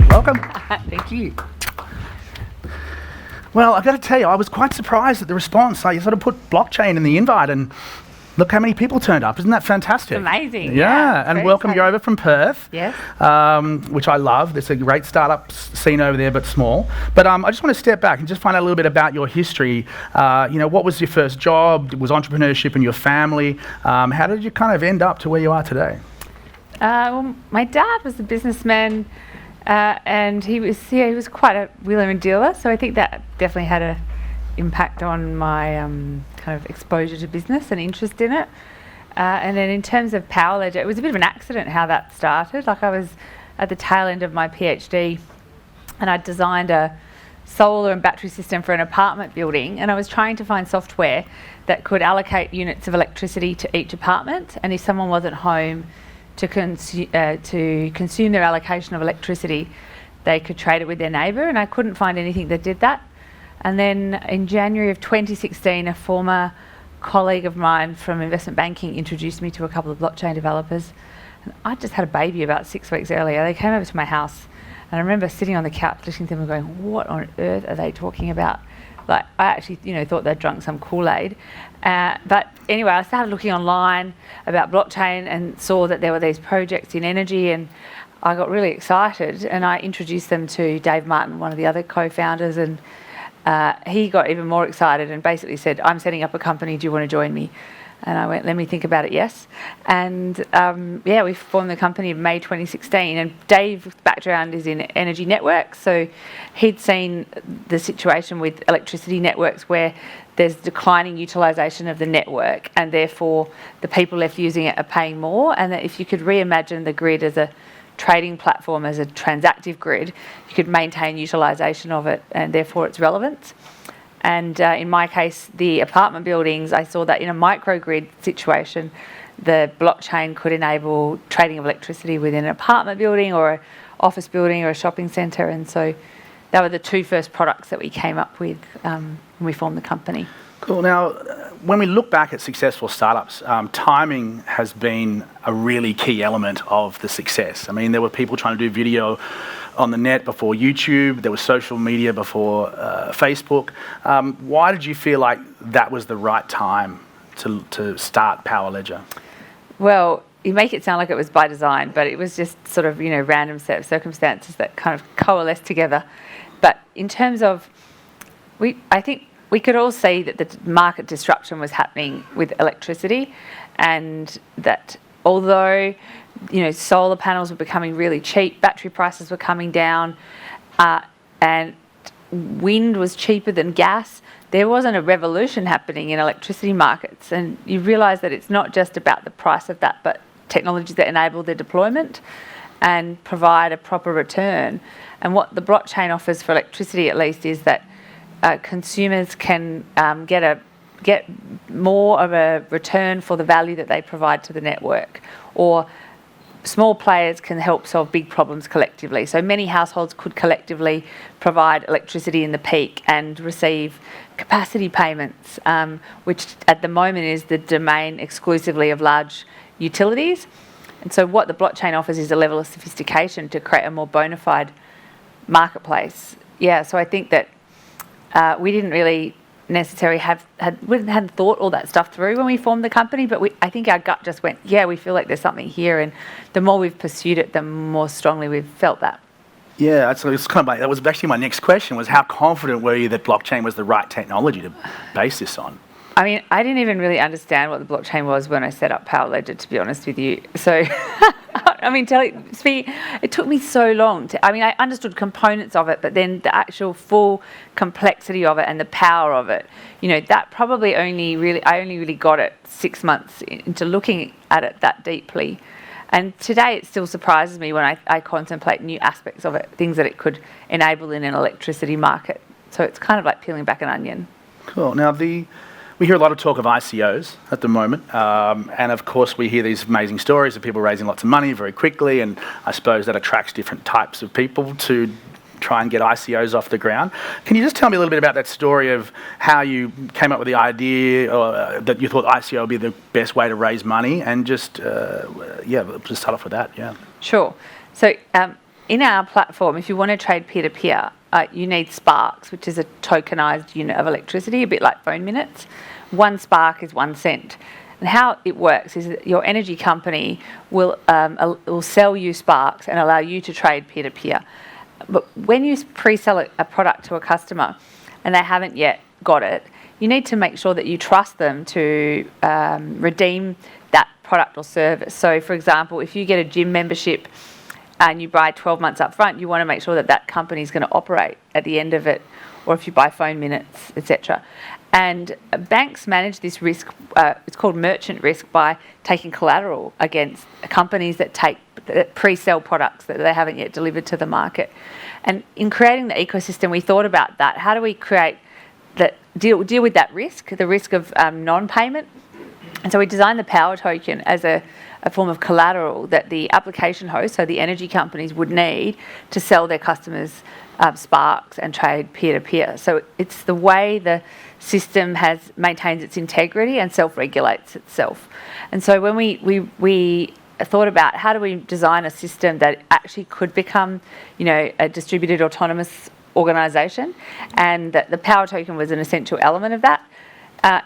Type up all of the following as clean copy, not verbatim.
Welcome. Thank you. Well, I've got to tell you, I was quite surprised at the response. I sort of put blockchain in the invite and look how many people turned up. Isn't that fantastic? It's amazing. Yeah, and welcome you over from Perth. Yes. Which I love. There's a great startup scene over there, but small. But I just want to step back and just find out a little bit about your history. What was your first job? Was entrepreneurship in your family? How did you kind of end up to where you are today? Well, my dad was a businessman, and he was quite a wheeler and dealer. So I think that definitely had an impact on my kind of exposure to business and interest in it. And then in terms of Power Ledger, it was a bit of an accident how that started. Like, I was at the tail end of my PhD and I designed a solar and battery system for an apartment building, and I was trying to find software that could allocate units of electricity to each apartment, and if someone wasn't home to consume their allocation of electricity, they could trade it with their neighbour, and I couldn't find anything that did that. And then in January of 2016, a former colleague of mine from investment banking introduced me to a couple of blockchain developers. And I just had a baby about 6 weeks earlier. They came over to my house, and I remember sitting on the couch listening to them and going, what on earth are they talking about? Like, I actually, thought they'd drunk some Kool-Aid. But anyway, I started looking online about blockchain and saw that there were these projects in energy, and I got really excited, and I introduced them to Dave Martin, one of the other co-founders, and he got even more excited and basically said, I'm setting up a company, do you want to join me? And I went, let me think about it, yes. And we formed the company in May 2016. And Dave's background is in energy networks. So he'd seen the situation with electricity networks where there's declining utilisation of the network, and therefore the people left using it are paying more. And that if you could reimagine the grid as a trading platform, as a transactive grid, you could maintain utilisation of it and therefore its relevance. And in my case, the apartment buildings, I saw that in a microgrid situation, the blockchain could enable trading of electricity within an apartment building or an office building or a shopping centre. And so they were the two first products that we came up with when we formed the company. Cool. Now, when we look back at successful startups, timing has been a really key element of the success. I mean, there were people trying to do video on the net before YouTube, there was social media before Facebook. Why did you feel like that was the right time to start Power Ledger? Well, you make it sound like it was by design, but it was just sort of, random set of circumstances that kind of coalesced together. But in terms of, I think we could all see that the market disruption was happening with electricity, and that although solar panels were becoming really cheap, battery prices were coming down, and wind was cheaper than gas, there wasn't a revolution happening in electricity markets. And you realise that it's not just about the price of that, but technologies that enable their deployment and provide a proper return. And what the blockchain offers for electricity, at least, is that consumers can get more of a return for the value that they provide to the network, or small players can help solve big problems collectively. So many households could collectively provide electricity in the peak and receive capacity payments, which at the moment is the domain exclusively of large utilities. And so what the blockchain offers is a level of sophistication to create a more bona fide marketplace. Yeah, so I think that we didn't really necessarily hadn't thought all that stuff through when we formed the company, but I think our gut just went, yeah, we feel like there's something here, and the more we've pursued it, the more strongly we've felt that. Yeah, it's kind of like, that was actually my next question, was how confident were you that blockchain was the right technology to base this on? I mean, I didn't even really understand what the blockchain was when I set up Power Ledger, to be honest with you. So, I mean, it took me so long. I understood components of it, but then the actual full complexity of it and the power of it, that probably I only really got it 6 months into looking at it that deeply. And today it still surprises me when I contemplate new aspects of it, things that it could enable in an electricity market. So it's kind of like peeling back an onion. Cool. Now, we hear a lot of talk of ICOs at the moment, and of course we hear these amazing stories of people raising lots of money very quickly, and I suppose that attracts different types of people to try and get ICOs off the ground. Can you just tell me a little bit about that story of how you came up with the idea that you thought ICO would be the best way to raise money, and just start off with that. Yeah. Sure. So in our platform, if you want to trade peer-to-peer, you need sparks, which is a tokenized unit of electricity, a bit like phone minutes. 1 spark is 1 cent. And how it works is that your energy company will sell you sparks and allow you to trade peer-to-peer. But when you pre-sell a product to a customer and they haven't yet got it, you need to make sure that you trust them to redeem that product or service. So, for example, if you get a gym membership and you buy 12 months up front, you want to make sure that that company is going to operate at the end of it, or if you buy phone minutes, etc. And banks manage this risk, it's called merchant risk, by taking collateral against companies that pre-sell products that they haven't yet delivered to the market. And in creating the ecosystem, we thought about that. How do we create that, deal with that risk, the risk of non-payment? And so we designed the power token as a form of collateral that the application hosts, so the energy companies, would need to sell their customers sparks and trade peer-to-peer. So it's the way the system maintains its integrity and self-regulates itself. And so when we thought about how do we design a system that actually could become, a distributed autonomous organisation, and that the power token was an essential element of that.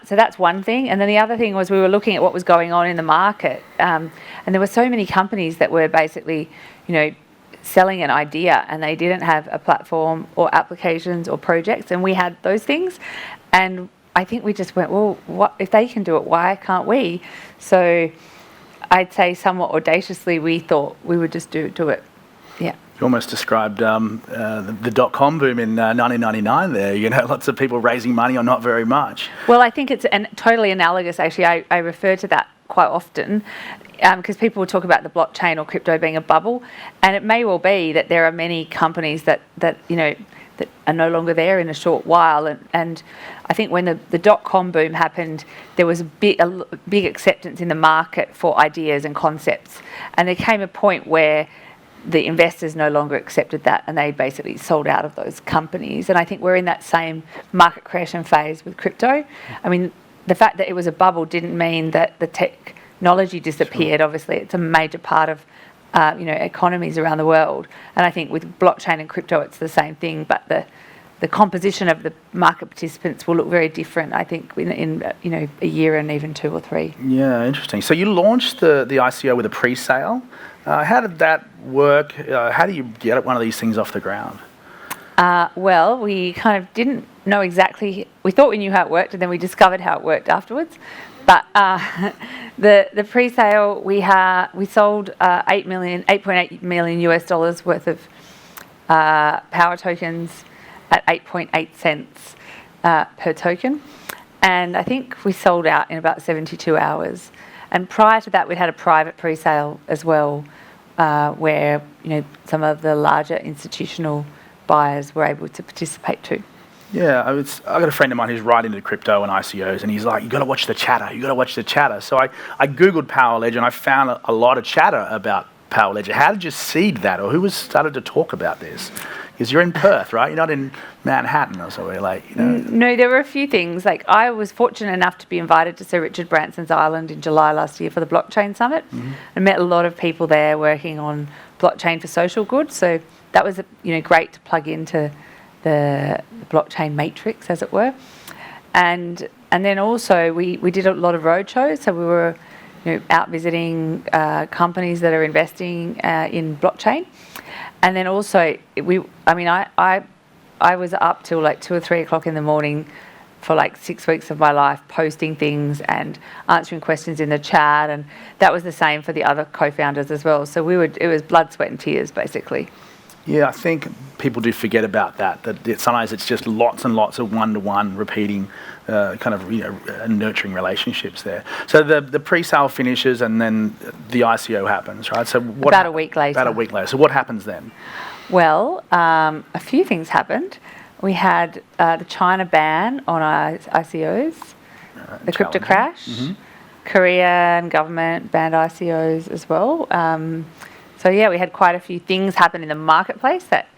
So that's one thing. And then the other thing was we were looking at what was going on in the market. And there were so many companies that were basically, selling an idea, and they didn't have a platform or applications or projects, and we had those things. And I think we just went, well, what if they can do it, why can't we? So I'd say somewhat audaciously we thought we would just do it. Yeah. You almost described the dot-com boom in 1999 there. Lots of people raising money on not very much. Well, I think it's totally analogous, actually. I refer to that quite often because people will talk about the blockchain or crypto being a bubble, and it may well be that there are many companies that are no longer there in a short while. And I think when the dot-com boom happened, there was a big acceptance in the market for ideas and concepts. And there came a point where the investors no longer accepted that, and they basically sold out of those companies. And I think we're in that same market creation phase with crypto. I mean, the fact that it was a bubble didn't mean that the technology disappeared. Sure. Obviously, it's a major part of economies around the world. And I think with blockchain and crypto, it's the same thing, but the composition of the market participants will look very different, I think, in a year and even 2 or 3. Yeah, interesting. So you launched the ICO with a pre-sale. How did that work? How do you get one of these things off the ground? Well, we kind of didn't know exactly. We thought we knew how it worked, and then we discovered how it worked afterwards. But the pre-sale, we sold $8.8 million US worth of power tokens at 8.8 cents per token, and I think we sold out in about 72 hours. And prior to that, we'd had a private pre-sale as well, where some of the larger institutional buyers were able to participate too. Yeah, I've got a friend of mine who's right into crypto and ICOs, and he's like, you got to watch the chatter. So I Googled Power Ledger, and I found a lot of chatter about Power Ledger. How did you seed that, or who started to talk about this? Because you're in Perth, right? You're not in Manhattan or somewhere No, there were a few things. Like, I was fortunate enough to be invited to Sir Richard Branson's Island in July last year for the Blockchain Summit. Mm-hmm. I met a lot of people there working on blockchain for social good. So that was great to plug into the blockchain matrix, as it were. And then also we did a lot of roadshows. So we were out visiting companies that are investing in blockchain. And then also, I was up till like 2 or 3 o'clock in the morning for like 6 weeks of my life, posting things and answering questions in the chat, and that was the same for the other co-founders as well. So it was blood, sweat, and tears, basically. Yeah, I think people do forget about that sometimes it's just lots and lots of one-to-one repeating nurturing relationships there. So the pre-sale finishes, and then the ICO happens, right? So about a week later. About a week later. So what happens then? Well, a few things happened. We had the China ban on ICOs, the crypto crash. Mm-hmm. Korean government banned ICOs as well. So yeah, we had quite a few things happen in the marketplace that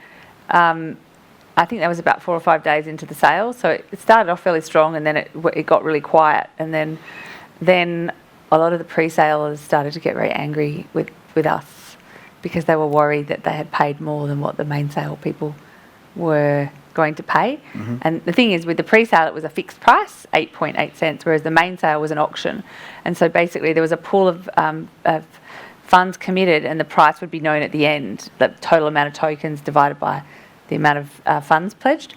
I think that was about 4 or 5 days into the sale. So it started off fairly strong, and then it got really quiet. And then a lot of the pre-salers started to get very angry with us because they were worried that they had paid more than what the main sale people were going to pay. And the thing is, with the pre-sale, it was a fixed price, 8.8 cents, whereas the main sale was an auction. And so basically there was a pool of funds committed, and the price would be known at the end, the total amount of tokens divided by the amount of funds pledged.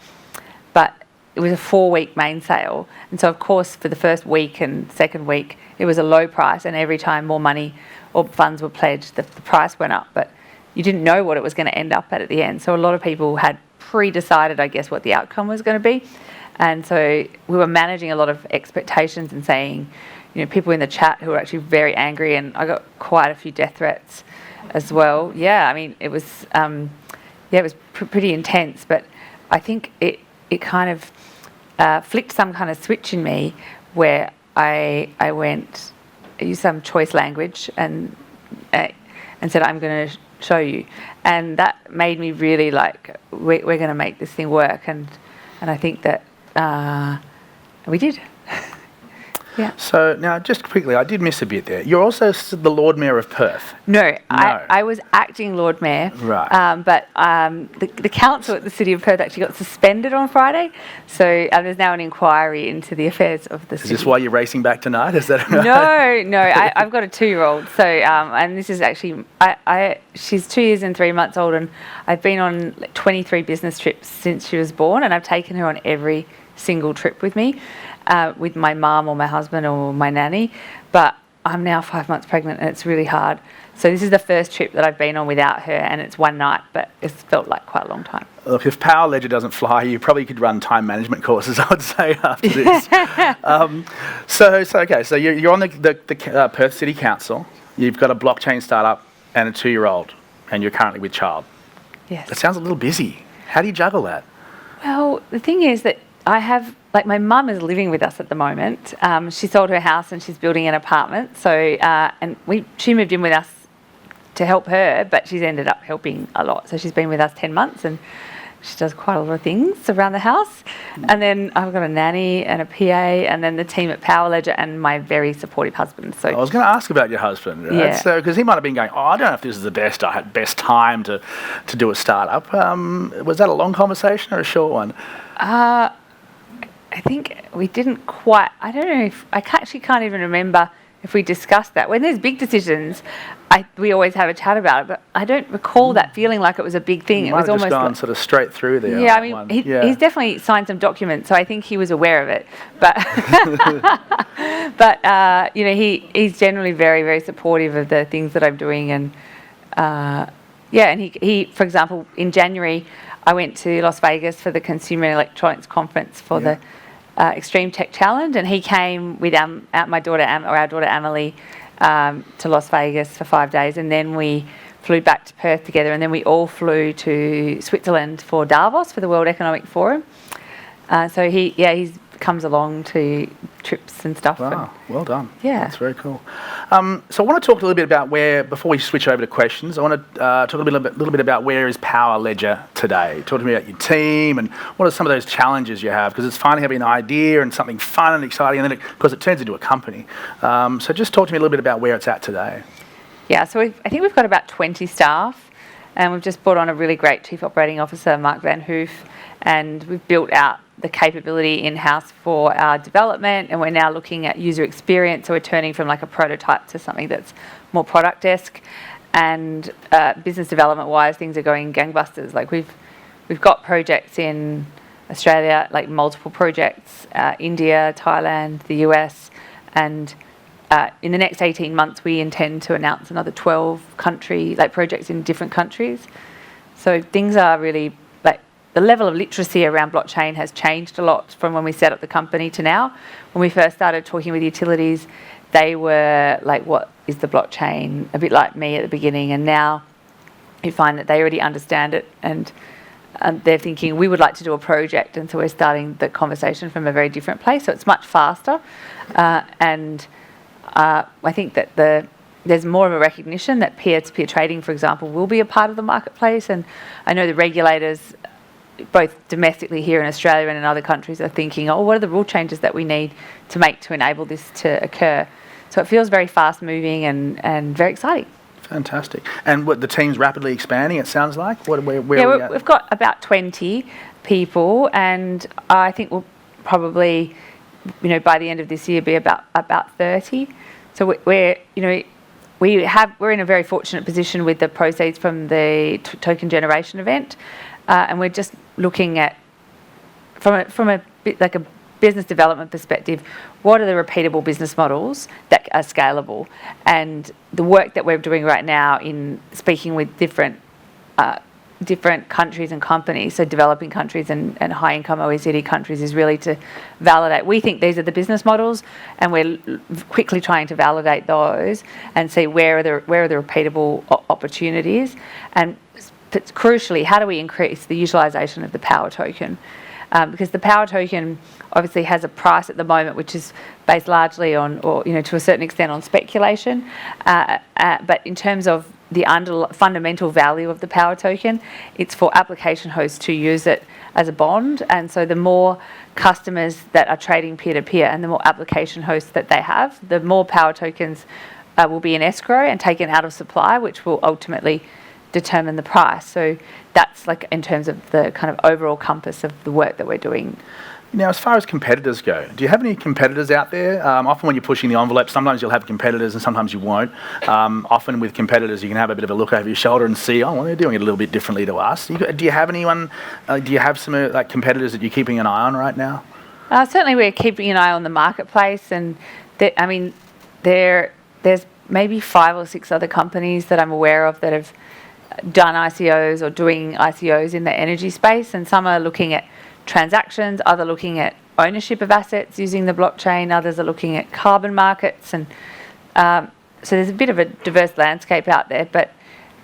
But it was a 4-week main sale, and so of course for the first week and second week it was a low price, and every time more money or funds were pledged, the price went up, but you didn't know what it was going to end up at the end. So a lot of people had pre-decided, I guess, what the outcome was going to be, and so we were managing a lot of expectations and saying, people in the chat who were actually very angry, and I got quite a few death threats as well. Yeah, I mean, it was pretty intense, but I think it kind of flicked some kind of switch in me where I used some choice language and said, I'm going to show you. And that made me really like, we're going to make this thing work. And I think that we did. Yeah. So now, just quickly, I did miss a bit there. You're also the Lord Mayor of Perth. No. I was acting Lord Mayor. Right. But the council at the City of Perth actually got suspended on Friday. So there's now an inquiry into the affairs of the city. Is this why you're racing back tonight? Is that right? No. I've got a 2-year-old. So, and this is actually, she's 2 years and 3 months old, and I've been on 23 business trips since she was born, and I've taken her on every single trip with me. With my mum or my husband or my nanny, but I'm now 5 months pregnant and it's really hard. So this is the first trip that I've been on without her, and it's one night, but it's felt like quite a long time. Look, if Power Ledger doesn't fly, you probably could run time management courses, I would say, after this. So you're on the Perth City Council. You've got a blockchain startup and a 2-year-old, and you're currently with child. Yes. It sounds a little busy. How do you juggle that? Well, the thing is that I have, my mum is living with us at the moment. She sold her house and she's building an apartment. So, she moved in with us to help her, but she's ended up helping a lot. So she's been with us 10 months and she does quite a lot of things around the house. And then I've got a nanny and a PA, and then the team at Power Ledger and my very supportive husband. So I was going to ask about your husband, right? Yeah. So because he might have been going, I don't know if this is the best time to do a startup. Was that a long conversation or a short one? I think we didn't quite, I don't know if, I actually can't even remember if we discussed that. When there's big decisions, we always have a chat about it, but I don't recall that feeling like it was a big thing. You It was might have almost just gone sort of straight through there. Yeah, I mean, he's definitely signed some documents, so I think he was aware of it. But, he's generally very, very supportive of the things that I'm doing. And, and he, for example, in January, I went to Las Vegas for the Consumer Electronics Conference for the Extreme Tech Challenge, and he came with our daughter Amelie to Las Vegas for 5 days, and then we flew back to Perth together, and then we all flew to Switzerland for Davos for the World Economic Forum. So he's comes along to trips and stuff. Wow, well done. Yeah. That's very cool. So I want to talk a little bit about before we switch over to questions, I want to talk a little bit about where is Power Ledger today. Talk to me about your team and what are some of those challenges you have, because it's finally having an idea and something fun and exciting, and then it turns into a company. So just talk to me a little bit about where it's at today. Yeah, so I think we've got about 20 staff, and we've just brought on a really great Chief Operating Officer, Mark Van Hoof, and we've built out the capability in-house for our development, and we're now looking at user experience, so we're turning from like a prototype to something that's more product-esque. And business development-wise, things are going gangbusters. Like we've got projects in Australia, like multiple projects, India, Thailand, the US, and in the next 18 months we intend to announce another 12 projects in different countries. So things are really, the level of literacy around blockchain has changed a lot from when we set up the company to now. When we first started talking with utilities, they were like, what is the blockchain? A bit like me at the beginning. And now you find that they already understand it, and they're thinking, we would like to do a project. And so we're starting the conversation from a very different place. So it's much faster. And I think that there's more of a recognition that peer-to-peer trading, for example, will be a part of the marketplace. And I know the regulators both domestically here in Australia and in other countries are thinking, oh, what are the rule changes that we need to make to enable this to occur? So it feels very fast moving and very exciting. Fantastic. And what, the team's rapidly expanding, it sounds like? Where are we at? We've got about 20 people, and I think we'll probably, by the end of this year be about 30. So we're in a very fortunate position with the proceeds from the token generation event, and we're just looking at from a business development perspective, what are the repeatable business models that are scalable? And the work that we're doing right now in speaking with different countries and companies, so developing countries and high-income OECD countries, is really to validate. We think these are the business models, and we're quickly trying to validate those and see where are the repeatable opportunities. And crucially, how do we increase the utilisation of the power token? Because the power token obviously has a price at the moment which is based largely on, or to a certain extent, on speculation. But in terms of the fundamental value of the power token, it's for application hosts to use it as a bond. And so the more customers that are trading peer-to-peer and the more application hosts that they have, the more power tokens will be in escrow and taken out of supply, which will ultimately determine the price. So that's in terms of the kind of overall compass of the work that we're doing. Now, as far as competitors go, do you have any competitors out there? Often when you're pushing the envelope, sometimes you'll have competitors and sometimes you won't. Often with competitors, you can have a bit of a look over your shoulder and see, well, they're doing it a little bit differently to us. Do you have anyone, do you have some competitors that you're keeping an eye on right now? Certainly we're keeping an eye on the marketplace, and there's maybe 5 or 6 other companies that I'm aware of that have done ICOs or doing ICOs in the energy space, and some are looking at transactions, others are looking at ownership of assets using the blockchain, others are looking at carbon markets, and so there's a bit of a diverse landscape out there. But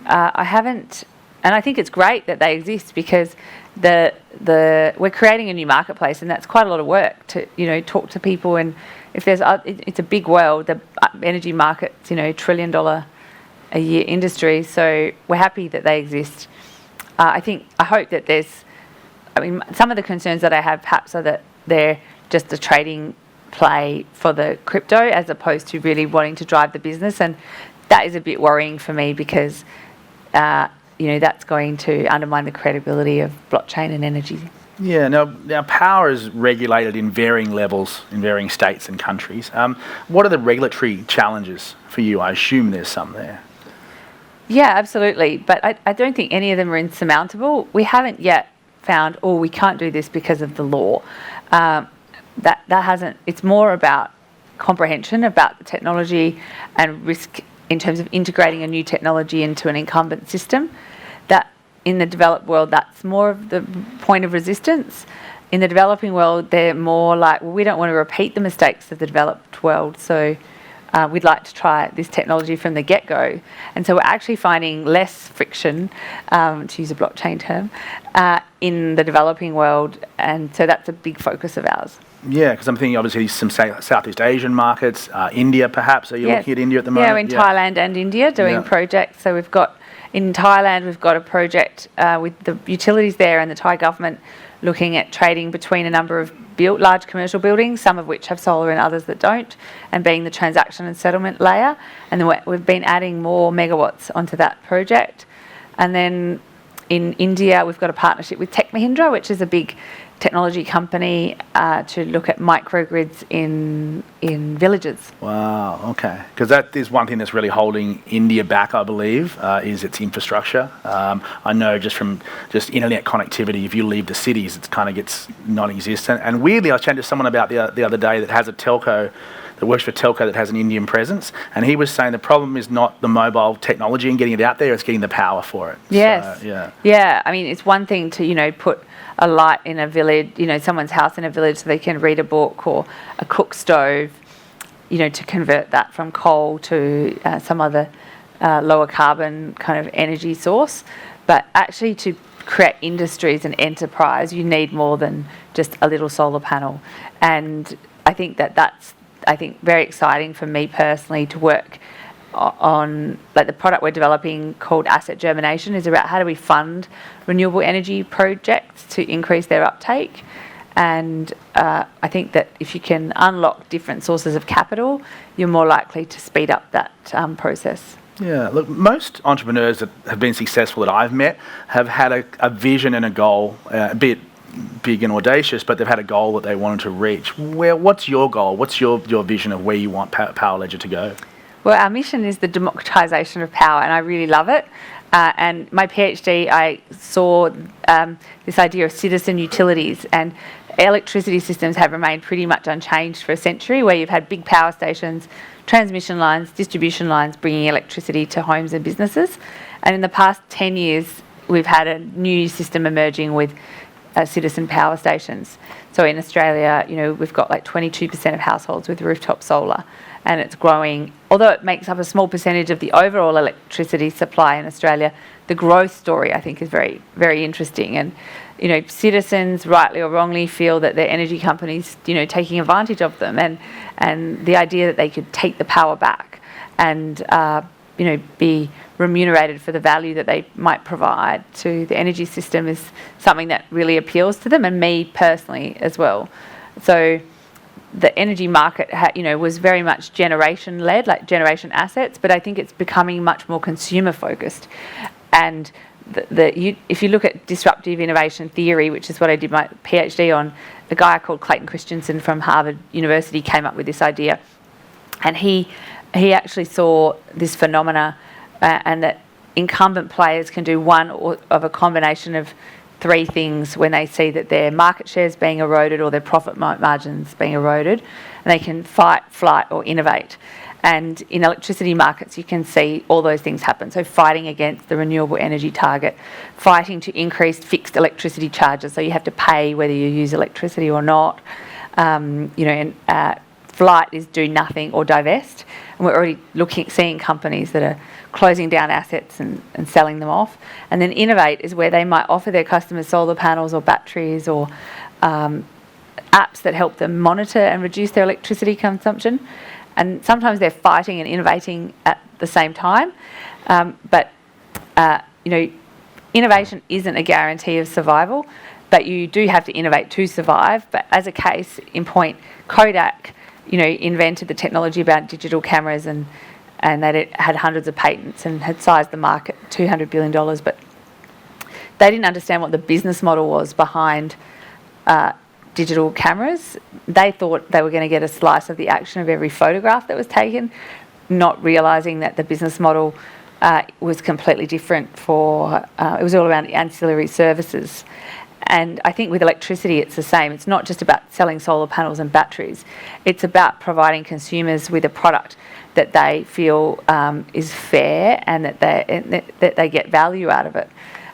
I haven't, and I think it's great that they exist, because we're creating a new marketplace, and that's quite a lot of work to talk to people. And if there's it's a big world, the energy market's $1 trillion a year industry, so we're happy that they exist. I hope that some of the concerns that I have perhaps are that they're just a trading play for the crypto as opposed to really wanting to drive the business, and that is a bit worrying for me, because that's going to undermine the credibility of blockchain and energy. Yeah, now power is regulated in varying levels in varying states and countries. What are the regulatory challenges for you? I assume there's some there. Yeah, absolutely. But I don't think any of them are insurmountable. We haven't yet found, we can't do this because of the law. That hasn't. It's more about comprehension about the technology and risk in terms of integrating a new technology into an incumbent system. That in the developed world, that's more of the point of resistance. In the developing world, they're more like, we don't want to repeat the mistakes of the developed world, so we'd like to try this technology from the get-go. And so we're actually finding less friction, to use a blockchain term, in the developing world, and so that's a big focus of ours. Yeah, because I'm thinking obviously some Southeast Asian markets, India perhaps. Are you looking at India at the moment? Yeah, we're in Thailand and India doing projects. So in Thailand, we've got a project with the utilities there and the Thai government looking at trading between a number of large commercial buildings, some of which have solar and others that don't, and being the transaction and settlement layer. And then we've been adding more megawatts onto that project. And then in India, we've got a partnership with Tech Mahindra, which is a big technology company, to look at microgrids in villages. Wow, okay. Because that is one thing that's really holding India back, I believe, is its infrastructure. I know just from internet connectivity, if you leave the cities, it kind of gets non-existent. And weirdly, I was chatting to someone about the other day that has a telco, that works for a telco that has an Indian presence, and he was saying the problem is not the mobile technology and getting it out there, it's getting the power for it. Yes. So, yeah. I mean, it's one thing to, put a light in a village, someone's house in a village so they can read a book, or a cook stove, to convert that from coal to some other lower carbon kind of energy source. But actually to create industries and enterprise, you need more than just a little solar panel. And I think that's very exciting for me personally to work on like the product we're developing called Asset Germination is about how do we fund renewable energy projects to increase their uptake. And I think that if you can unlock different sources of capital, you're more likely to speed up that process. Yeah, look, most entrepreneurs that have been successful that I've met have had a vision and a goal, a bit big and audacious, but they've had a goal that they wanted to reach. What's your goal? What's your vision of where you want Power Ledger to go? Well, our mission is the democratization of power, and I really love it. And my PhD, I saw this idea of citizen utilities, and electricity systems have remained pretty much unchanged for a century, where you've had big power stations, transmission lines, distribution lines bringing electricity to homes and businesses. And in the past 10 years, we've had a new system emerging with citizen power stations. So in Australia, we've got like 22% of households with rooftop solar, and it's growing. Although it makes up a small percentage of the overall electricity supply in Australia, the growth story, I think, is very, very interesting. And citizens, rightly or wrongly, feel that their energy companies, taking advantage of them, and the idea that they could take the power back and be remunerated for the value that they might provide to the energy system is something that really appeals to them, and me personally as well. So the energy market, was very much generation-led, like generation assets, but I think it's becoming much more consumer-focused. And if you look at disruptive innovation theory, which is what I did my PhD on, a guy called Clayton Christensen from Harvard University came up with this idea, and he actually saw this phenomena, and that incumbent players can do one of a combination of three things when they see that their market share is being eroded or their profit margins being eroded, and they can fight, flight, or innovate. And in electricity markets, you can see all those things happen. So fighting against the renewable energy target, fighting to increase fixed electricity charges, so you have to pay whether you use electricity or not. Flight is do nothing or divest. And we're already seeing companies that are closing down assets and selling them off. And then innovate is where they might offer their customers solar panels or batteries or apps that help them monitor and reduce their electricity consumption. And sometimes they're fighting and innovating at the same time. But innovation isn't a guarantee of survival, but you do have to innovate to survive. But as a case in point, Kodak, invented the technology about digital cameras, and that it had hundreds of patents and had sized the market $200 billion. But they didn't understand what the business model was behind digital cameras. They thought they were going to get a slice of the action of every photograph that was taken, not realising that the business model was completely different it was all around the ancillary services. And I think with electricity it's the same. It's not just about selling solar panels and batteries. It's about providing consumers with a product that they feel is fair and that they get value out of it.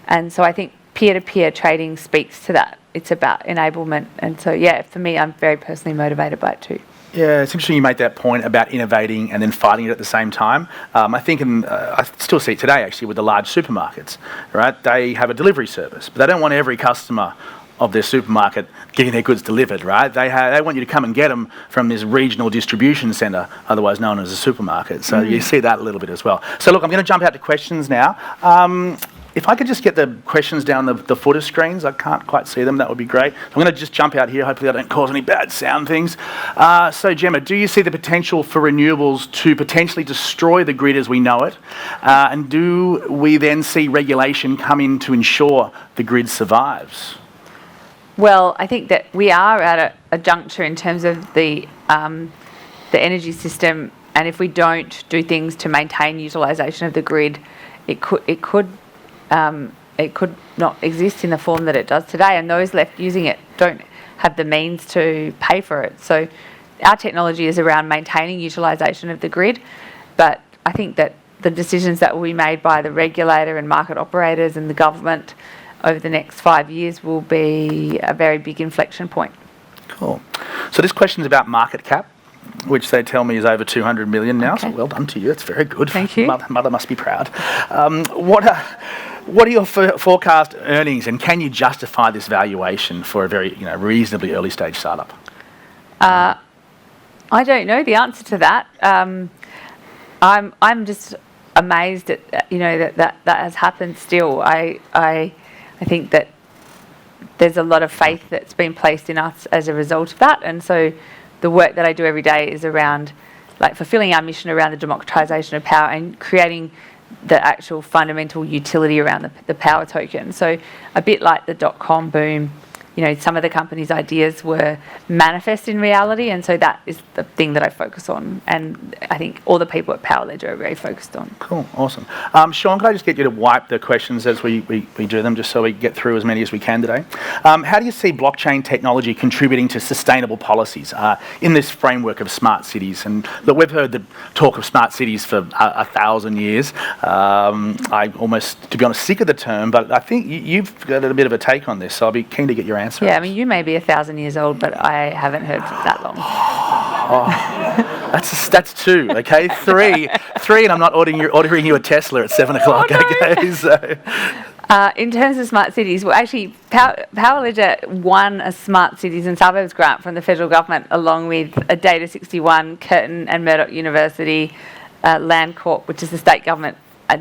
And so I think peer-to-peer trading speaks to that. It's about enablement. And so, for me, I'm very personally motivated by it too. Yeah, it's interesting you make that point about innovating and then fighting it at the same time. I think, I still see it today actually with the large supermarkets, right? They have a delivery service, but they don't want every customer of their supermarket getting their goods delivered, right? They want you to come and get them from this regional distribution centre, otherwise known as a supermarket. So you see that a little bit as well. So look, I'm going to jump out to questions now. If I could just get the questions down the footer screens, I can't quite see them, that would be great. I'm going to just jump out here, hopefully I don't cause any bad sound things. So Jemma, do you see the potential for renewables to potentially destroy the grid as we know it? And do we then see regulation come in to ensure the grid survives? Well, I think that we are at a juncture in terms of the energy system, and if we don't do things to maintain utilisation of the grid, it could not exist in the form that it does today, and those left using it don't have the means to pay for it. So our technology is around maintaining utilisation of the grid, but I think that the decisions that will be made by the regulator and market operators and the government over the next 5 years will be a very big inflection point. Cool. So this question is about market cap, which they tell me is over 200 million now. Okay. So well done to you. That's very good. Thank you. Mother must be proud. What are your forecast earnings, and can you justify this valuation for a very reasonably early stage startup? I don't know the answer to that. I'm just amazed at that has happened still. I think that there's a lot of faith that's been placed in us as a result of that, and so the work that I do every day is around fulfilling our mission around the democratization of power and creating the actual fundamental utility around the power token. So a bit like the .com boom, some of the company's ideas were manifest in reality, and so that is the thing that I focus on, and I think all the people at Power Ledger are very focused on. Cool, awesome. Sean, can I just get you to wipe the questions as we do them, just so we get through as many as we can today? How do you see blockchain technology contributing to sustainable policies in this framework of smart cities? And look, we've heard the talk of smart cities for 1,000 years. I'm almost, to be honest, sick of the term, but I think you've got a bit of a take on this, so I'll be keen to get your answer. Yeah, I mean, you may be 1,000 years old, but I haven't heard for that long. That's two, okay? Three, and I'm not ordering you a Tesla at 7 o'clock, okay? So. In terms of smart cities, well, actually, Power Ledger won a Smart Cities and Suburbs grant from the federal government, along with a Data 61, Curtin and University, Land Corp, which is the state government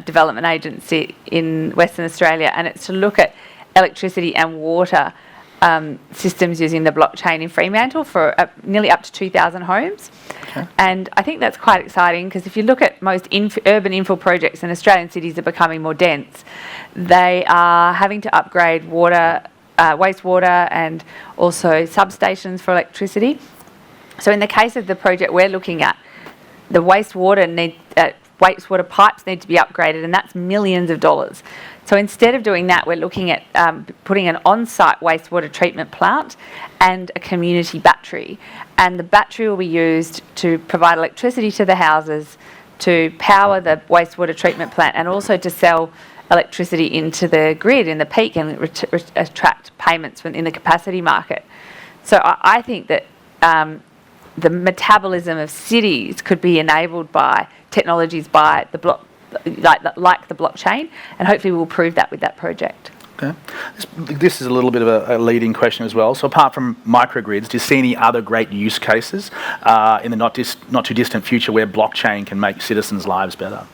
development agency in Western Australia, and it's to look at electricity and water systems using the blockchain in Fremantle for nearly up to 2,000 homes. Okay. And I think that's quite exciting, because if you look at most urban infill projects in Australian cities are becoming more dense, they are having to upgrade water, wastewater, and also substations for electricity. So in the case of the project we're looking at, the wastewater pipes need to be upgraded, and that's millions of dollars. So instead of doing that, we're looking at putting an on-site wastewater treatment plant and a community battery. And the battery will be used to provide electricity to the houses, to power the wastewater treatment plant, and also to sell electricity into the grid in the peak and attract payments in the capacity market. So I think that the metabolism of cities could be enabled by technologies like the blockchain, and hopefully we'll prove that with that project. Okay. This is a little bit of a leading question as well. So apart from microgrids, do you see any other great use cases in the not too distant future where blockchain can make citizens' lives better?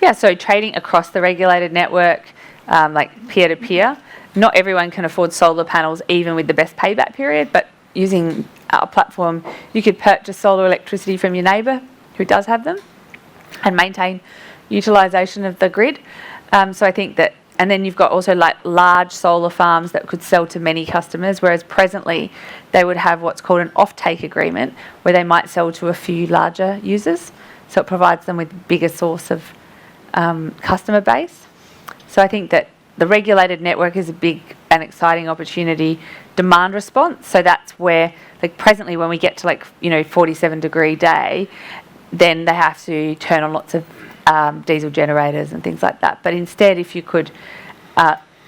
Yeah, so trading across the regulated network, like peer-to-peer. Not everyone can afford solar panels even with the best payback period, but using our platform, you could purchase solar electricity from your neighbour who does have them and maintain utilisation of the grid. So I think that, and then you've got also large solar farms that could sell to many customers, whereas presently they would have what's called an off-take agreement where they might sell to a few larger users. So it provides them with a bigger source of customer base. So I think that the regulated network is a big and exciting opportunity. Demand response, so that's where, presently when we get to 47-degree day, then they have to turn on lots of diesel generators and things like that. But instead, if you could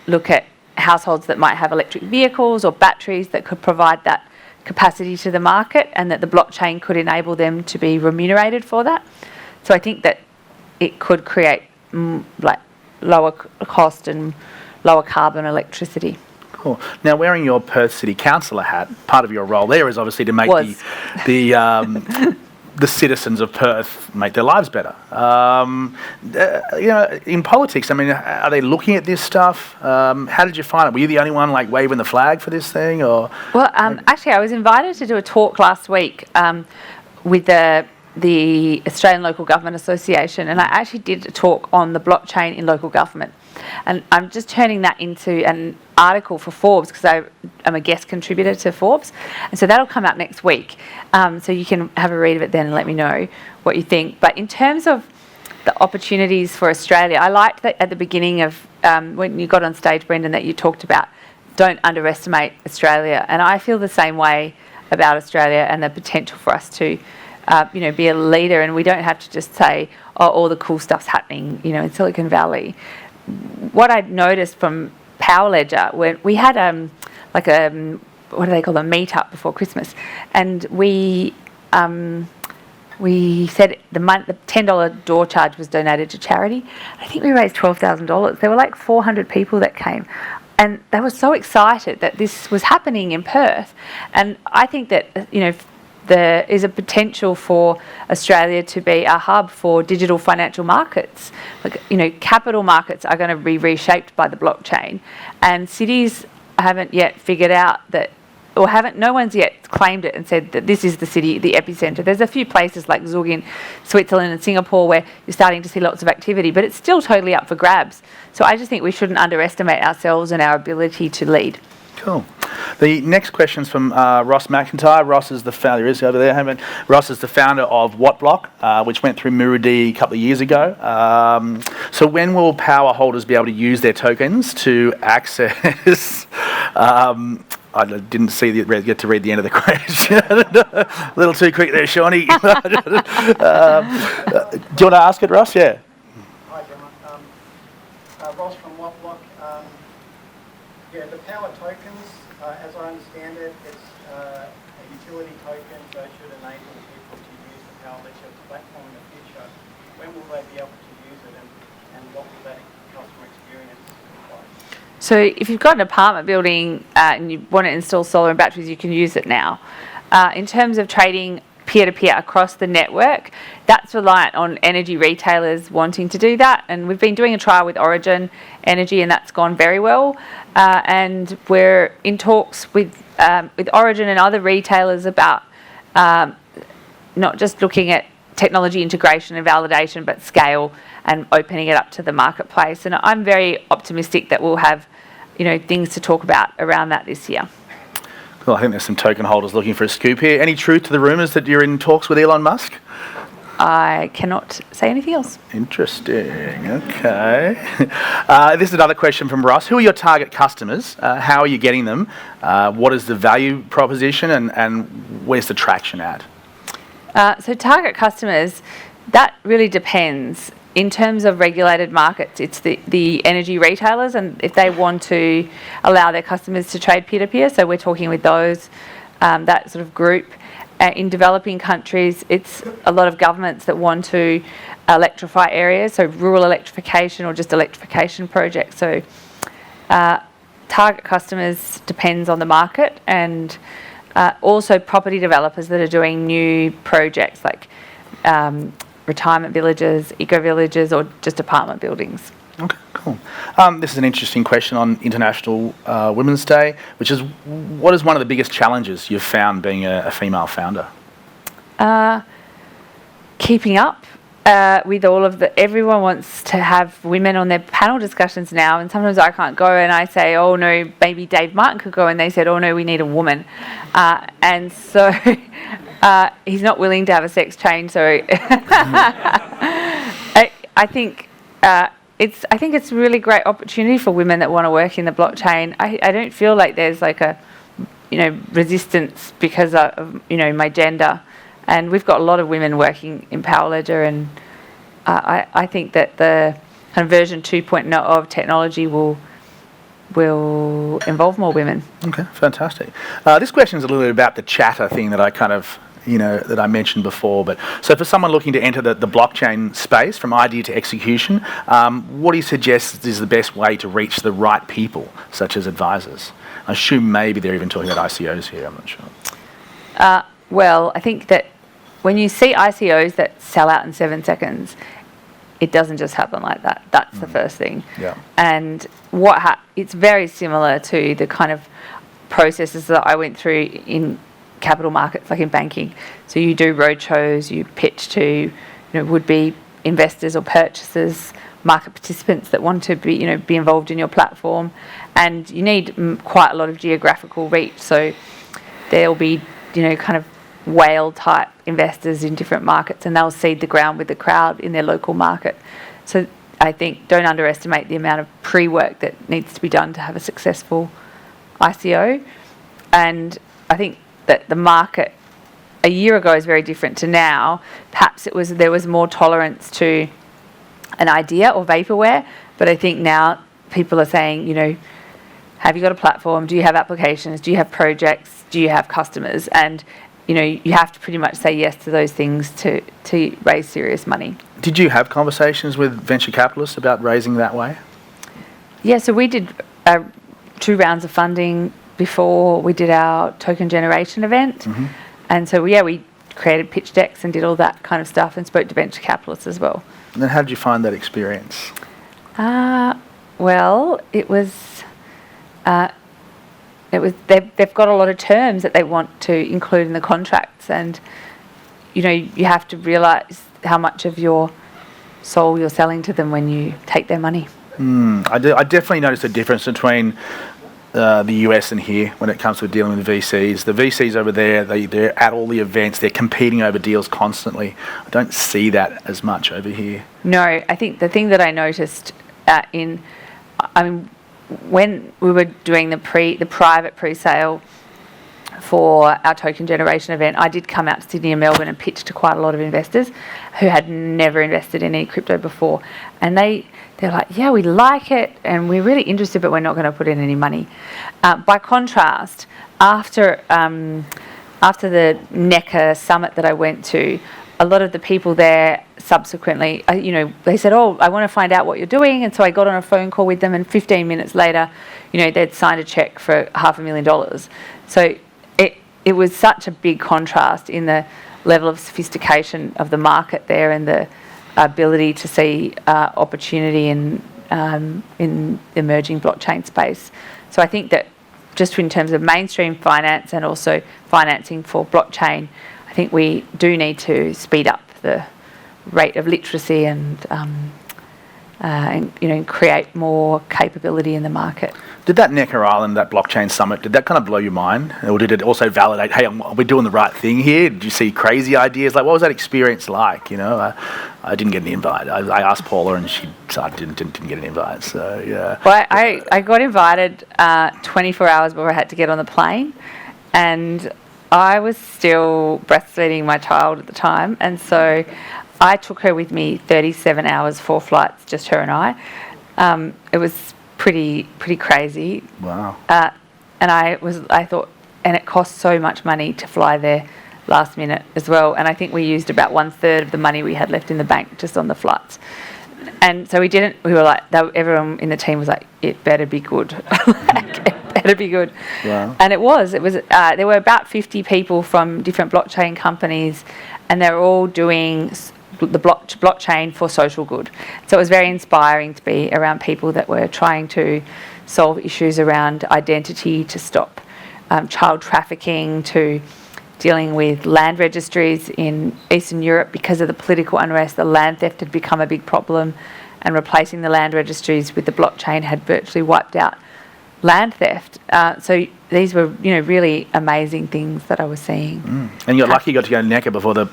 look at households that might have electric vehicles or batteries that could provide that capacity to the market, and that the blockchain could enable them to be remunerated for that. So I think that it could create lower cost and lower carbon electricity. Cool. Now, wearing your Perth City Councillor hat, part of your role there is obviously to make the citizens of Perth make their lives better. In politics, I mean, are they looking at this stuff? How did you find it? Were you the only one waving the flag for this thing, or? Well, actually, I was invited to do a talk last week with the Australian Local Government Association, and I actually did a talk on the blockchain in local government. And I'm just turning that into an article for Forbes, because I'm a guest contributor to Forbes, and so that'll come out next week. So you can have a read of it then and let me know what you think. But in terms of the opportunities for Australia, I liked that at the beginning of when you got on stage, Brendan, that you talked about don't underestimate Australia, and I feel the same way about Australia and the potential for us to be a leader, and we don't have to just say, oh, all the cool stuff's happening, in Silicon Valley. What I'd noticed from Power Ledger, when we had what do they call them, meet-up before Christmas, and we said the $10 door charge was donated to charity. I think we raised $12,000. There were 400 people that came, and they were so excited that this was happening in Perth. And I think that there is a potential for Australia to be a hub for digital financial markets. Like, capital markets are going to be reshaped by the blockchain, and cities haven't yet figured out that, or no one's yet claimed it and said that this is the city, the epicenter. There's a few places like Zug in Switzerland and Singapore where you're starting to see lots of activity, but it's still totally up for grabs. So I just think we shouldn't underestimate ourselves and our ability to lead. Cool. The next question's from Ross McIntyre. Ross is the founder, is over there. Ross is the founder of WhatBlock, which went through Muridi a couple of years ago. So when will power holders be able to use their tokens to access? I didn't get to read the end of the question. A little too quick there, Shawnee. Do you want to ask it, Ross? Yeah. Hi, Jemma. Ross from WhatBlock. The power tokens, as I understand it, it's a utility token, so it should enable people to use the Power Ledger platform in the future. When will they be able to use it, and what will that customer experience look like? So if you've got an apartment building and you want to install solar and batteries, you can use it now. In terms of trading peer-to-peer across the network, that's reliant on energy retailers wanting to do that, and we've been doing a trial with Origin Energy and that's gone very well, and we're in talks with Origin and other retailers about not just looking at technology integration and validation, but scale and opening it up to the marketplace. And I'm very optimistic that we'll have things to talk about around that this year. Cool. I think there's some token holders looking for a scoop here. Any truth to the rumours that you're in talks with Elon Musk? I cannot say anything else. Interesting. Okay. This is another question from Ross. Who are your target customers? How are you getting them? What is the value proposition, and where's the traction at? So target customers, that really depends. In terms of regulated markets, it's the energy retailers, and if they want to allow their customers to trade peer-to-peer, so we're talking with those, that sort of group. In developing countries, it's a lot of governments that want to electrify areas, so rural electrification or just electrification projects. So target customers depends on the market, and also property developers that are doing new projects like retirement villages, eco-villages, or just apartment buildings. Okay, cool. This is an interesting question on International Women's Day, which is, what is one of the biggest challenges you've found being a female founder? Keeping up with all of everyone wants to have women on their panel discussions now, and sometimes I can't go, and I say, oh no, maybe Dave Martin could go, and they said, oh no, we need a woman. And so he's not willing to have a sex change, so I think it's a really great opportunity for women that want to work in the blockchain. I don't feel like there's like a resistance because of my gender, and we've got a lot of women working in Power Ledger, and I think that the kind of version 2.0 of technology will involve more women. Okay, fantastic. This question is a little bit about the chatter thing that I kind of that I mentioned before. But so for someone looking to enter the blockchain space from idea to execution, what do you suggest is the best way to reach the right people, such as advisors? I assume maybe they're even talking about ICOs here, I'm not sure. Well, I think that when you see ICOs that sell out in 7 seconds, it doesn't just happen like that. That's the first thing. Yeah. And it's very similar to the kind of processes that I went through in capital markets, like in banking. So you do roadshows, you pitch to would-be investors or purchasers, market participants that want to be involved in your platform, and you need quite a lot of geographical reach. So there'll be kind of whale type investors in different markets, and they'll seed the ground with the crowd in their local market. So I think don't underestimate the amount of pre-work that needs to be done to have a successful ICO. And I think that the market a year ago is very different to now. Perhaps there was more tolerance to an idea or vaporware, but I think now people are saying, have you got a platform? Do you have applications? Do you have projects? Do you have customers? And you have to pretty much say yes to those things to raise serious money. Did you have conversations with venture capitalists about raising that way? Yeah, so we did 2 rounds of funding before we did our token generation event. Mm-hmm. And so, yeah, we created pitch decks and did all that kind of stuff and spoke to venture capitalists as well. And then how did you find that experience? Well, it was they've got a lot of terms that they want to include in the contracts, and you have to realise how much of your soul you're selling to them when you take their money. I definitely noticed a difference between the US and here when it comes to dealing with VCs. The VCs over there, they're at all the events, they're competing over deals constantly. I don't see that as much over here. No, I think the thing that I noticed when we were doing the private pre-sale for our token generation event, I did come out to Sydney and Melbourne and pitch to quite a lot of investors who had never invested in any crypto before, and they're like, yeah, we like it and we're really interested, but we're not going to put in any money. By contrast, after the NECA summit that I went to, a lot of the people there subsequently, they said, oh, I want to find out what you're doing. And so I got on a phone call with them, and 15 minutes later, they'd signed a check for $500,000. So it was such a big contrast in the level of sophistication of the market there and the ability to see opportunity in emerging blockchain space. So I think that just in terms of mainstream finance and also financing for blockchain, I think we do need to speed up the rate of literacy and create more capability in the market. Did that Necker Island, that blockchain summit, did that kind of blow your mind? Or did it also validate, hey, are we doing the right thing here? Did you see crazy ideas? Like, what was that experience like? I didn't get an invite. I asked Paula and she didn't get an invite. So, yeah. Well, I got invited 24 hours before I had to get on the plane. And I was still breastfeeding my child at the time. And so I took her with me 37 hours, 4 flights, just her and I. It was pretty crazy. Wow. And I thought, and it cost so much money to fly there last minute as well. And I think we used about 1/3 of the money we had left in the bank just on the flights. And so we were like, everyone in the team was like, it better be good. It better be good. Wow. And it was, there were about 50 people from different blockchain companies, and they were all doing the blockchain for social good. So it was very inspiring to be around people that were trying to solve issues around identity, to stop child trafficking, to dealing with land registries in Eastern Europe. Because of the political unrest, the land theft had become a big problem, and replacing the land registries with the blockchain had virtually wiped out land theft. So these were, really amazing things that I was seeing. And you're lucky you got to go to Necker before the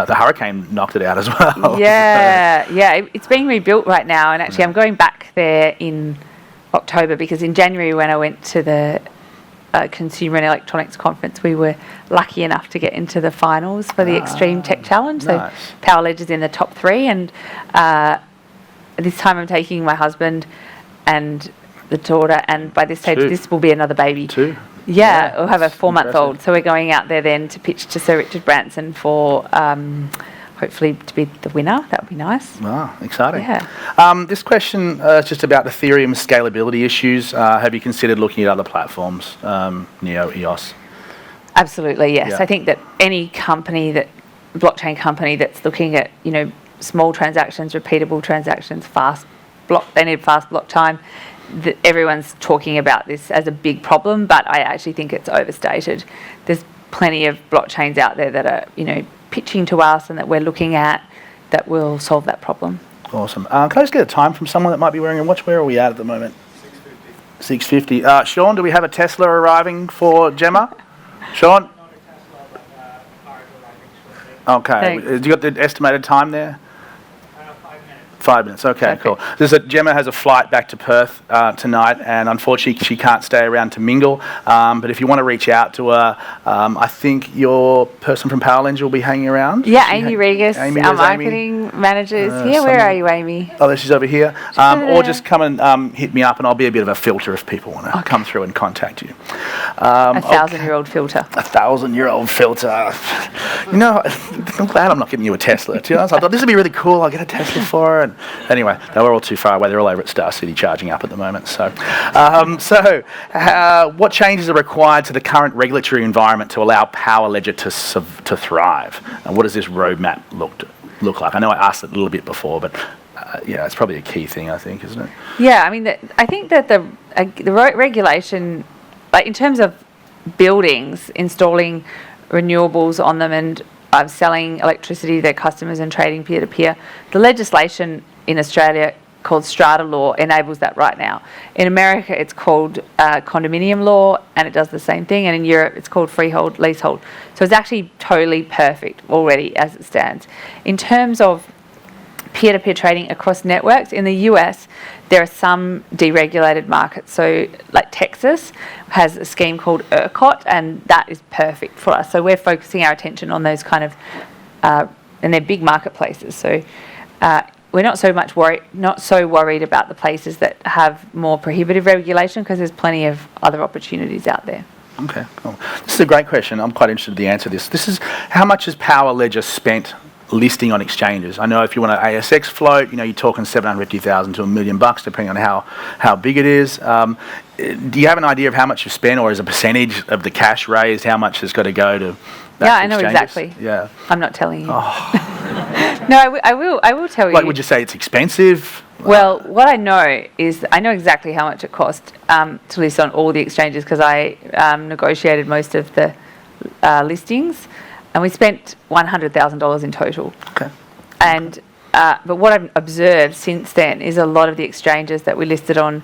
hurricane knocked it out as well. Yeah. It's being rebuilt right now, and actually I'm going back there in October, because in January when I went to the Consumer and Electronics Conference, we were lucky enough to get into the finals for the Extreme Tech Challenge. Nice. So Power Ledge is in the top 3, and this time I'm taking my husband and the daughter, and by this stage this will be another baby. 2? Yeah, we'll have a 4-month-old. So we're going out there then to pitch to Sir Richard Branson for hopefully to be the winner. That would be nice. Wow, exciting. Yeah. This question is just about Ethereum scalability issues. Have you considered looking at other platforms, Neo, EOS? Absolutely, yes. Yeah. I think that any blockchain company that's looking at, small transactions, repeatable transactions, they need fast block time. Everyone's talking about this as a big problem, but I actually think it's overstated. There's plenty of blockchains out there that are, pitching to us and that we're looking at that will solve that problem. Awesome. Can I just get a time from someone that might be wearing a watch? Where are we at the moment? 6:50. Sean, do we have a Tesla arriving for Jemma? Sean? Not a Tesla, but cars arriving shortly. Okay. Do you got the estimated time there? 5 minutes. 5 minutes. Okay, cool. Jemma has a flight back to Perth tonight, and unfortunately she can't stay around to mingle. But if you want to reach out to her, I think your person from Power Lens will be hanging around. Yeah, Amy Regas, our marketing manager is here. Where are you, Amy? Oh, she's over here. Or just come and hit me up, and I'll be a bit of a filter if people want to come through and contact you. A 1,000-year-old filter. A 1,000-year-old filter. I'm glad I'm not getting you a Tesla. To be honest, I thought this would be really cool. I'll get a Tesla for her. And Anyway, they were all too far away. They're all over at Star City charging up at the moment. So, what changes are required to the current regulatory environment to allow Power Ledger to thrive? And what does this roadmap look like? I know I asked it a little bit before, but it's probably a key thing, I think, isn't it? Yeah, I mean, I think that the regulation, like in terms of buildings, installing renewables on them and selling electricity to their customers and trading peer-to-peer, the legislation in Australia called strata law enables that right now. In America, it's called condominium law, and it does the same thing. And in Europe, it's called freehold, leasehold. So it's actually totally perfect already as it stands. In terms of peer-to-peer trading across networks, in the US, there are some deregulated markets. So like Texas has a scheme called ERCOT, and that is perfect for us. So we're focusing our attention on those kind of, and they're big marketplaces. So we're not so worried about the places that have more prohibitive regulation, because there's plenty of other opportunities out there. Okay, cool. This is a great question. I'm quite interested in the answer to this. This is, how much has Power Ledger spent listing on exchanges? I know if you want an ASX float, you're talking $750,000 to $1 million, depending on how big it is. Do you have an idea of how much you've spent, or as a percentage of the cash raised, how much has got to go to? Yeah, I know exactly. Yeah, I'm not telling you. Oh. No, I will tell you. Like, would you say it's expensive? Well, what I know is I know exactly how much it cost to list on all the exchanges, because I negotiated most of the listings. And we spent $100,000 in total. Okay. And but what I've observed since then is a lot of the exchanges that we listed on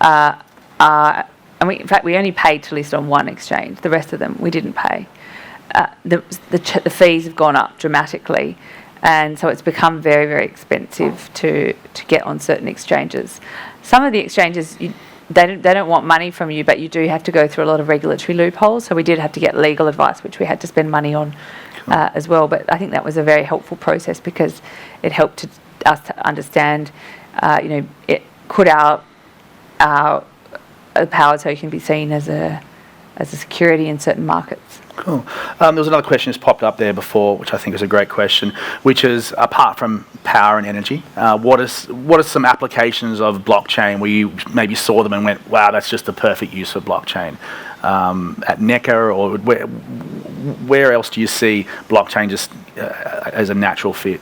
in fact, we only paid to list on one exchange. The rest of them we didn't pay. The fees have gone up dramatically, and so it's become very, very expensive to get on certain exchanges. Some of the exchanges, they don't want money from you, but you do have to go through a lot of regulatory loopholes. So we did have to get legal advice, which we had to spend money on as well. But I think that was a very helpful process, because it helped us to understand, could our power token be seen as a security in certain markets. Cool. There was another question that's popped up there before, which I think is a great question, which is, apart from power and energy, what are some applications of blockchain where you maybe saw them and went, wow, that's just the perfect use of blockchain? At NECA, or where else do you see blockchain just as a natural fit?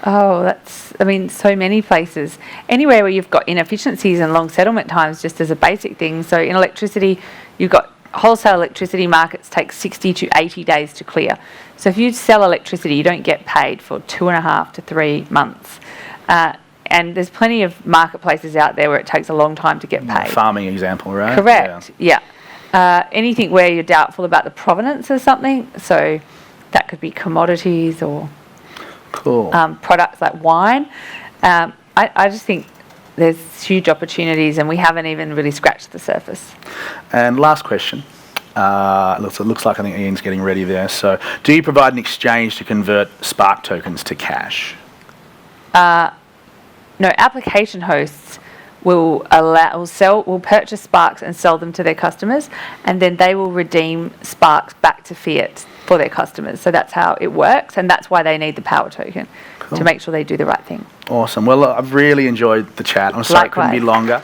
Oh, so many places. Anywhere where you've got inefficiencies and long settlement times, just as a basic thing. So in electricity, you've got wholesale electricity markets take 60 to 80 days to clear. So if you sell electricity, you don't get paid for 2.5 to 3 months. And there's plenty of marketplaces out there where it takes a long time to get paid. Farming example, right? Correct, yeah. Anything where you're doubtful about the provenance of something, so that could be commodities or products like wine. I just think there's huge opportunities, and we haven't even really scratched the surface. And last question. It looks like I think Ian's getting ready there. So, do you provide an exchange to convert Spark tokens to cash? No, application hosts will purchase Sparks and sell them to their customers, and then they will redeem Sparks back to fiat for their customers. So that's how it works, and that's why they need the power token, to make sure they do the right thing. Awesome. Well, I've really enjoyed the chat. I'm sorry it couldn't be longer.